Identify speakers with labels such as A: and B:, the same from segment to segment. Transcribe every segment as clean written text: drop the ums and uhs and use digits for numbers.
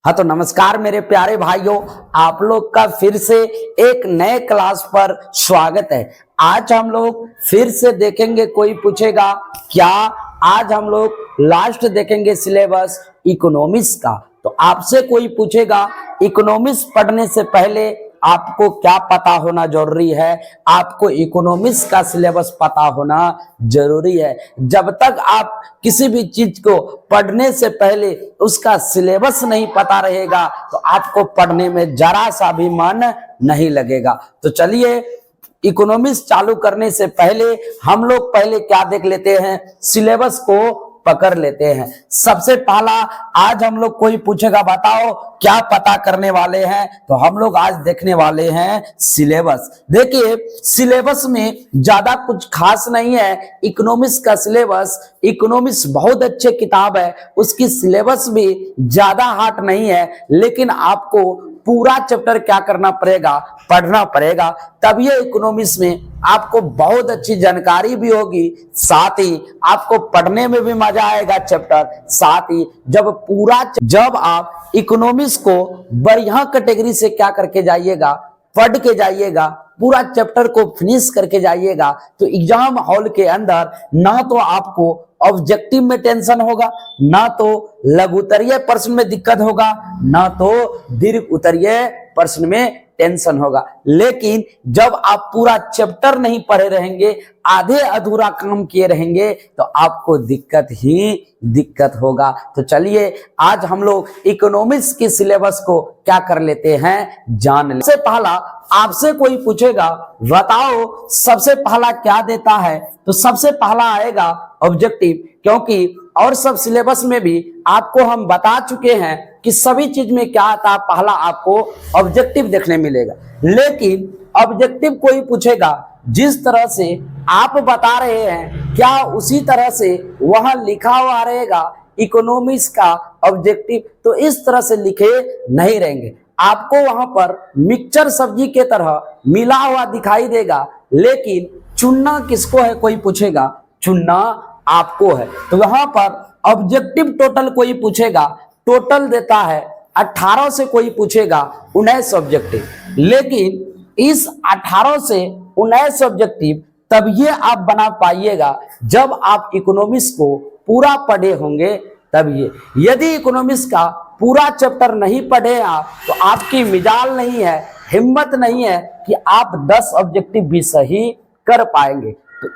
A: हाँ तो नमस्कार मेरे प्यारे भाइयों, आप लोग का फिर से एक नए क्लास पर स्वागत है। आज हम लोग फिर से देखेंगे, कोई पूछेगा क्या, आज हम लोग लास्ट देखेंगे सिलेबस इकोनॉमिक्स का। तो आपसे कोई पूछेगा इकोनॉमिक्स पढ़ने से पहले आपको क्या पता होना जरूरी है, आपको इकोनॉमिक्स का सिलेबस पता होना जरूरी है। जब तक आप किसी भी चीज को पढ़ने से पहले उसका सिलेबस नहीं पता रहेगा तो आपको पढ़ने में जरा सा भी मन नहीं लगेगा। तो चलिए, इकोनॉमिक्स चालू करने से पहले हम लोग पहले क्या देख लेते हैं, सिलेबस को पकड़ लेते हैं। सबसे पहला, आज हम लोग कोई पूछेगा बताओ क्या पता करने वाले हैं, तो हम लोग आज देखने वाले हैं सिलेबस। देखिए, सिलेबस में ज्यादा कुछ खास नहीं है। इकोनॉमिक्स का सिलेबस, इकोनॉमिक्स बहुत अच्छे किताब है, उसकी सिलेबस भी ज्यादा हार्ड नहीं है, लेकिन आपको पूरा चैप्टर क्या करना पड़ेगा, पढ़ना पड़ेगा। तब ये इकोनॉमिक्स में आपको बहुत अच्छी जानकारी भी होगी, साथ ही आपको पढ़ने में भी मजा आएगा चैप्टर। साथ ही जब आप इकोनॉमिक्स को बढ़िया कैटेगरी से क्या करके जाइएगा, पढ़ के जाइएगा, पूरा चैप्टर को फिनिश करके जाइएगा, तो एग्जाम हॉल के अंदर ना तो आपको ऑब्जेक्टिव में टेंशन होगा, ना तो लघु उत्तरीय प्रश्न में दिक्कत होगा, ना तो दीर्घ उत्तरीय प्रश्न में टेंशन होगा। लेकिन जब आप पूरा चैप्टर नहीं पढ़े रहेंगे, आधे अधूरा काम किए रहेंगे, तो आपको दिक्कत ही दिक्कत होगा। तो चलिए, आज हम लोग इकोनॉमिक्स के सिलेबस को क्या कर लेते हैं, जान ले। सबसे पहला आपसे कोई पूछेगा बताओ सबसे पहला क्या देता है, तो सबसे पहला आएगा ऑब्जेक्टिव, क्योंकि और सब सिलेबस में भी आपको हम बता चुके हैं कि सभी चीज में क्या आता है, पहला आपको ऑब्जेक्टिव देखने मिलेगा। लेकिन ऑब्जेक्टिव कोई पूछेगा, जिस तरह से आप बता रहे हैं क्या उसी तरह से वहां लिखा हुआ रहेगा इकोनॉमिक्स का ऑब्जेक्टिव, तो इस तरह से लिखे नहीं रहेंगे। आपको वहां पर मिक्सचर सब्जी के तरह मिला हुआ दिखाई देगा, लेकिन चुनना किसको है कोई पूछेगा, चुनना आपको है। तो वहां पर ऑब्जेक्टिव टोटल कोई पूछेगा, टोटल देता है 18 से कोई पूछेगा 19 ऑब्जेक्टिव। लेकिन इस 18 से 19 ऑब्जेक्टिव तब ये आप बना पाइएगा जब आप इकोनॉमिक्स को पूरा पढ़े होंगे, तब ये। यदि इकोनॉमिक्स का पूरा चैप्टर नहीं पढ़े आप, तो आपकी मिजाल नहीं है, हिम्मत नहीं है कि आप 10 ऑब्जेक्टिव भी सही कर पाएंगे।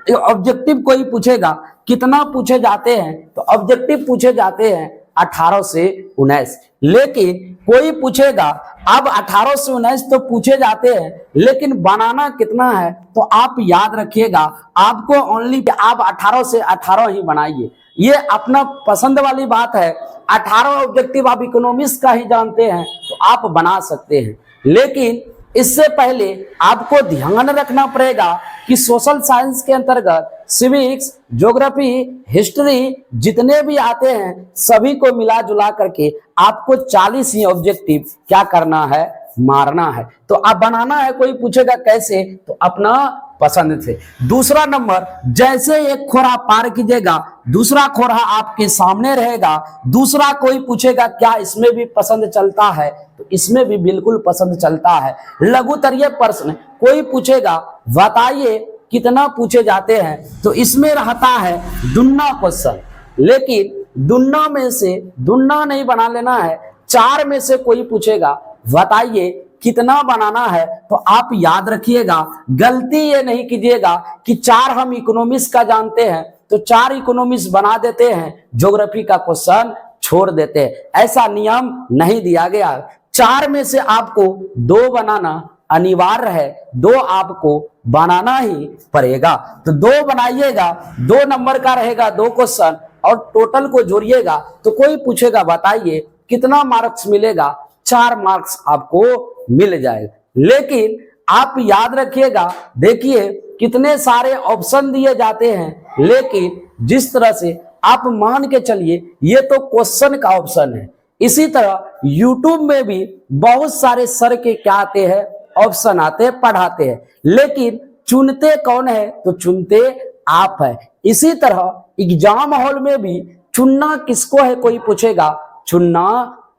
A: तो ऑब्जेक्टिव कोई पूछेगा कितना पूछे जाते हैं, तो ऑब्जेक्टिव पूछे जाते हैं 18 से 19। लेकिन कोई पूछेगा अब 18 से 19 तो पूछे जाते हैं, लेकिन बनाना कितना है, तो आप याद रखिएगा, आपको ओनली आप 18 से 18 ही बनाइए। ये अपना पसंद वाली बात है। 18 ऑब्जेक्टिव आप इकोनॉमिक्स का ही जानते हैं तो आप बना सकते हैं, लेकिन इससे पहले आपको ध्यान रखना पड़ेगा कि सोशल साइंस के अंतर्गत सिविक्स, ज्योग्राफी, हिस्ट्री जितने भी आते हैं सभी को मिला जुला करके आपको 40 ही ऑब्जेक्टिव क्या करना है, मारना है। तो आप बनाना है, कोई पूछेगा कैसे, तो अपना पसंद से। दूसरा नंबर, जैसे एक खोरा पार कीजिएगा दूसरा खोरा आपके सामने रहेगा। दूसरा कोई पूछेगा क्या इसमें भी पसंद चलता है, तो इसमें भी बिल्कुल पसंद चलता है। लघु उत्तरीय प्रश्न कोई पूछेगा बताइए कितना पूछे जाते हैं, तो इसमें रहता है दुन्ना क्वेश्चन, लेकिन दुन्ना में से दुन्ना नहीं बना लेना है। 4 में से कोई पूछेगा बताइए कितना बनाना है, तो आप याद रखिएगा, गलती ये नहीं कीजिएगा कि 4 हम इकोनॉमिक्स का जानते हैं तो 4 इकोनॉमिक्स बना देते हैं, ज्योग्राफी का क्वेश्चन छोड़ देते हैं। ऐसा नियम नहीं दिया गया। 4 में से आपको 2 बनाना अनिवार्य है, 2 आपको बनाना ही पड़ेगा। तो 2 बनाइएगा, 2 नंबर का रहेगा 2 क्वेश्चन, और टोटल को जोड़िएगा तो कोई पूछेगा बताइए कितना मार्क्स मिलेगा, 4 मार्क्स आपको मिल जाएगा। लेकिन आप याद रखिएगा, देखिए कितने सारे ऑप्शन दिए जाते हैं, लेकिन जिस तरह से आप मान के चलिए ये तो क्वेश्चन का ऑप्शन है। इसी तरह यूट्यूब में भी बहुत सारे सर के क्या आते हैं, ऑप्शन आते हैं, पढ़ाते हैं, लेकिन चुनते कौन है, तो चुनते आप है। इसी तरह एग्जाम हॉल में भी चुनना किसको है कोई पूछेगा, चुनना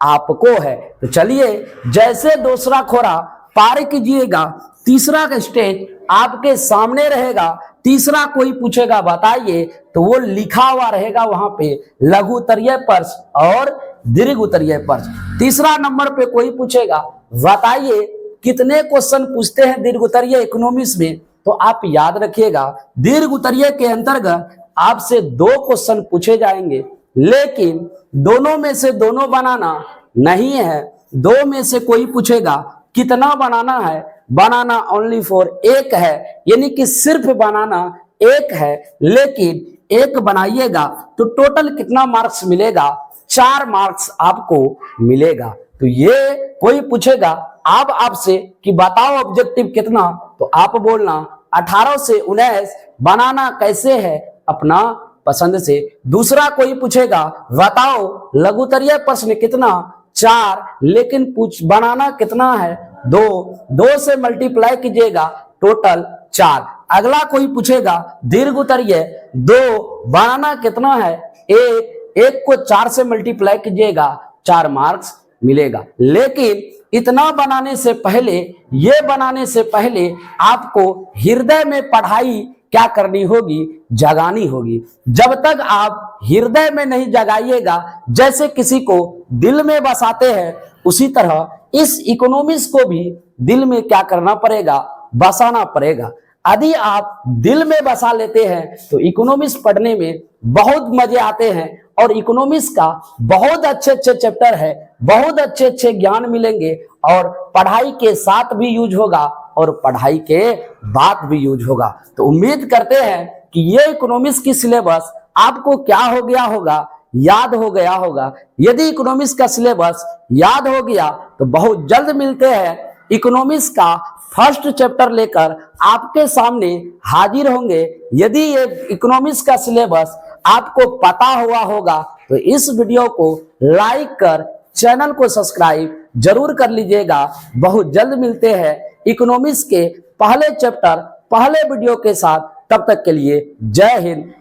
A: आपको है। तो चलिए, जैसे दूसरा खोरा पार कीजिएगा, तीसरा का स्टेज आपके सामने रहेगा। तीसरा कोई पूछेगा बताइए, तो वो लिखा हुआ रहेगा वहां पे लघु उत्तरीय प्रश्न और दीर्घ उत्तरीय प्रश्न। तीसरा नंबर पे कोई पूछेगा बताइए कितने क्वेश्चन पूछते हैं दीर्घ उत्तरीय इकोनॉमिक्स में, तो आप याद रखिएगा दीर्घ उत्तरीय के अंतर्गत आपसे 2 क्वेश्चन पूछे जाएंगे, लेकिन दोनों में से दोनों बनाना नहीं है। 2 में से कोई पूछेगा कितना बनाना है, बनाना ओनली फॉर 1 है, यानी कि सिर्फ बनाना 1 है, लेकिन 1 बनाइएगा तो टोटल कितना मार्क्स मिलेगा, 4 मार्क्स आपको मिलेगा। तो ये कोई पूछेगा अब आपसे कि बताओ ऑब्जेक्टिव कितना, तो आप बोलना 18 से 19 बनाना कैसे है अपना पसंद से। दूसरा कोई पूछेगा बताओ लघु उत्तरीय प्रश्न कितना, 4, लेकिन बनाना कितना है, 2 से मल्टीप्लाई कीजिएगा टोटल 4। अगला कोई पूछेगा दीर्घ उत्तरीय 2 बनाना कितना है, 1 को 4 से मल्टीप्लाई कीजिएगा 4 मार्क्स मिलेगा। लेकिन इतना बनाने से पहले, ये बनाने से पहले आपको हृदय में पढ़ाई क्या करनी होगी, जगानी होगी। जब तक आप हृदय में नहीं जगाइएगा, जैसे किसी को दिल में बसाते हैं, उसी तरह इस इकोनॉमिक्स को भी दिल में क्या करना पड़ेगा, बसाना पड़ेगा। यदि आप दिल में बसा लेते हैं तो इकोनॉमिक्स पढ़ने में बहुत मजे आते हैं और इकोनॉमिक्स का बहुत अच्छे चैप्टर है, बहुत अच्छे ज्ञान मिलेंगे और पढ़ाई के साथ भी यूज होगा और पढ़ाई के बाद भी यूज होगा। तो उम्मीद करते हैं कि ये इकोनॉमिक्स की सिलेबस आपको क्या हो गया होगा, याद हो गया होगा। यदि इकोनॉमिक्स का सिलेबस याद हो गया तो बहुत जल्द मिलते हैं, इकोनॉमिक्स का फर्स्ट चैप्टर लेकर आपके सामने हाजिर होंगे। यदि ये इकोनॉमिक्स का सिलेबस आपको पता हुआ होगा तो इस वीडियो को लाइक कर चैनल को सब्सक्राइब जरूर कर लीजिएगा। बहुत जल्द मिलते हैं इकोनॉमिक्स के पहले चैप्टर पहले वीडियो के साथ। तब तक के लिए जय हिंद।